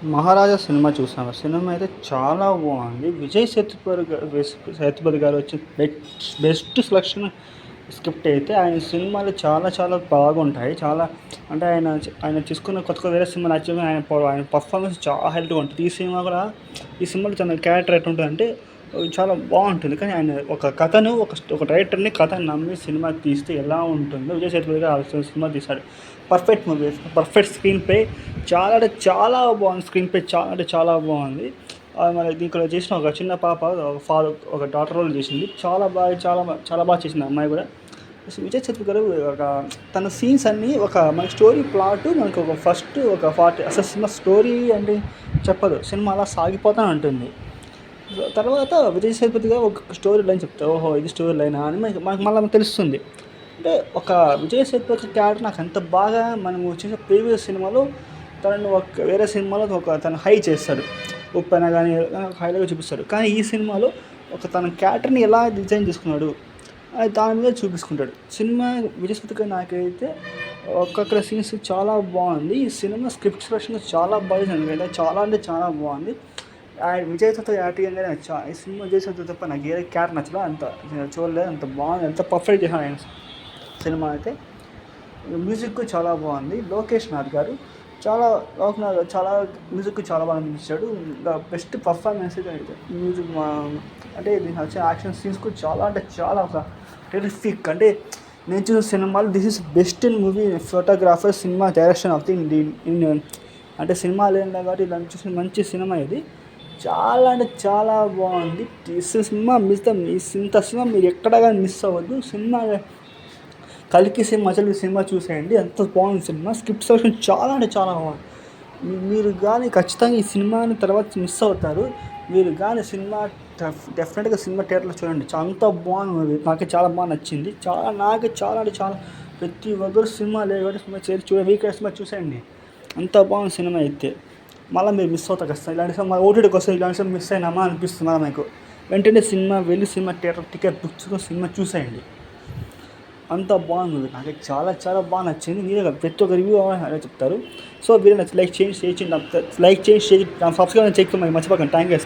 'మహారాజా' cinema చూసాను. Cinema అయితే చాలా బాగుంది. సేతుపతి గారు వచ్చి బెస్ట్ సెలక్షన్ స్క్రిప్ట్ అయితే ఆయన సినిమాలు చాలా చాలా బాగుంటాయి. చాలా అంటే ఆయన తీసుకున్న కొత్త కొత్త వేరే సినిమాలు యాక్చువల్‌గా ఆయన పర్ఫార్మెన్స్ చాలా హైలైట్‌గా ఉంటుంది. ఈ సినిమాలో తన క్యారెక్టర్ ఎట్లుంటదంటే చాలా బాగుంటుంది. కానీ ఆయన ఒక కథను ఒక రైటర్‌ని కథను నమ్మి సినిమా తీస్తే ఎలా ఉంటుందో విజయ్ సేతుపతి గారు ఆ సినిమా తీశాడు. Perfect movie, perfect screen play, చాలా అంటే చాలా బాగుంది. స్క్రీన్ ప్లే చాలా అంటే చాలా బాగుంది. మరి దీంట్లో చేసిన ఒక చిన్న పాప ఒక డాటర్ రోల్ చేసింది. చాలా బాగా చేసింది ఆ అమ్మాయి కూడా. విజయ్ సేతుపతి గారు తన సీన్స్ అన్నీ మనకి స్టోరీ ప్లాట్ మనకు ఒక 40 అసలు సినిమా స్టోరీ అంటే చెప్పదు. సినిమా అలా సాగిపోతూనే ఉంటుంది. తర్వాత విజయ్ సేతుపతి గారు ఒక స్టోరీ లైన్ చెప్తారు. ఓహో! ఇది స్టోరీ లైనా అని మనకు మళ్ళీ తెలుస్తుంది. అంటే ఒక విజయ్ సేతుపతి క్యారెక్టర్ నాకు ఎంత బాగా మనము చూసిన ప్రీవియస్ సినిమాలో తనని వేరే సినిమాలో తను హై చేస్తాడు. ఉప్పెన కానీ హైలో చూపిస్తాడు. కానీ ఈ సినిమాలో తన క్యారెక్టర్ని ఎలా డిజైన్ చేసుకున్నాడు అది దాని మీద చూపించుకుంటాడు. సినిమా విజయ్ సేతుపతి గారు నాకైతే ఒక్కొక్క సీన్స్ చాలా బాగుంది. ఈ సినిమా స్క్రిప్ట్ సెలక్షన్ చాలా బాగా చేశాడు. చాలా అంటే చాలా బాగుంది. విజయ్ సేతుపతి యాక్టింగ్ అనేది ఈ సినిమా విజయ్ సేతుపతి తప్ప నాకు ఏ క్యారెక్టర్ నచ్చలేదు. అంత చూడలేదు, అంత బాగుంది, ఎంత పర్ఫెక్ట్ చేశాడు ఆయన సినిమా అయితే. మ్యూజిక్ చాలా బాగుంది. లోకేష్ నాథ్ గారు చాలా మ్యూజిక్ చాలా బాగా అనిపించాడు. ఇంకా బెస్ట్ పర్ఫార్మెన్స్ అయితే మ్యూజిక్ అంటే దీనికి వచ్చే యాక్షన్ సీన్స్ కూడా చాలా అంటే చాలా టెరిఫిక్. అంటే నేను చూసిన సినిమాలు this is best in movie photographer, cinema direction of the అంటే సినిమాలు ఏంటో కాబట్టి ఇలా చూసిన మంచి సినిమా ఇది. చాలా అంటే చాలా బాగుంది. ఇంత సినిమా మీరు ఎక్కడ కానీ మిస్ అవ్వద్దు. సినిమా కల్కి సినిమా చూసేయండి. ఎంత బాగుంది సినిమా. స్క్రిప్ట్ సెలక్షన్ చాలా అంటే చాలా బాగుంది. మీరు కానీ ఖచ్చితంగా ఈ సినిమాని తర్వాత మిస్ అవుతారు. మీరు కానీ సినిమా డెఫినెట్గా సినిమా థియేటర్లో చూడండి. అంత బాగుంది మూవీ. నాకు చాలా బాగా నచ్చింది. నాకు చాలా అంటే చాలా ప్రతి ఒక్కరు సినిమా వీకెండ్ సినిమా చూసేయండి. అంత బాగుంది సినిమా అయితే. మళ్ళీ మీరు మిస్ అవుతారు ఖచ్చితంగా. ఇలాంటి సినిమా ఓటీటీకి వస్తే ఇలాంటి సినిమా మిస్ అయినామా అనిపిస్తుంది మళ్ళీ మీకు. వెంటనే సినిమా థియేటర్ టికెట్ బుక్ చేసుకొని సినిమా చూసేయండి. అంత బాగుంది. నాకు చాలా చాలా బాగా నచ్చింది. మీరే ప్రతి ఒక్క రివ్యూ అనే చెప్తారు. సో వీడియో నచ్చి లైక్ చేయండి, షేర్ చేయండి, సబ్స్క్రైబ్ చేయడం మర్చిపోకండి. Thank you.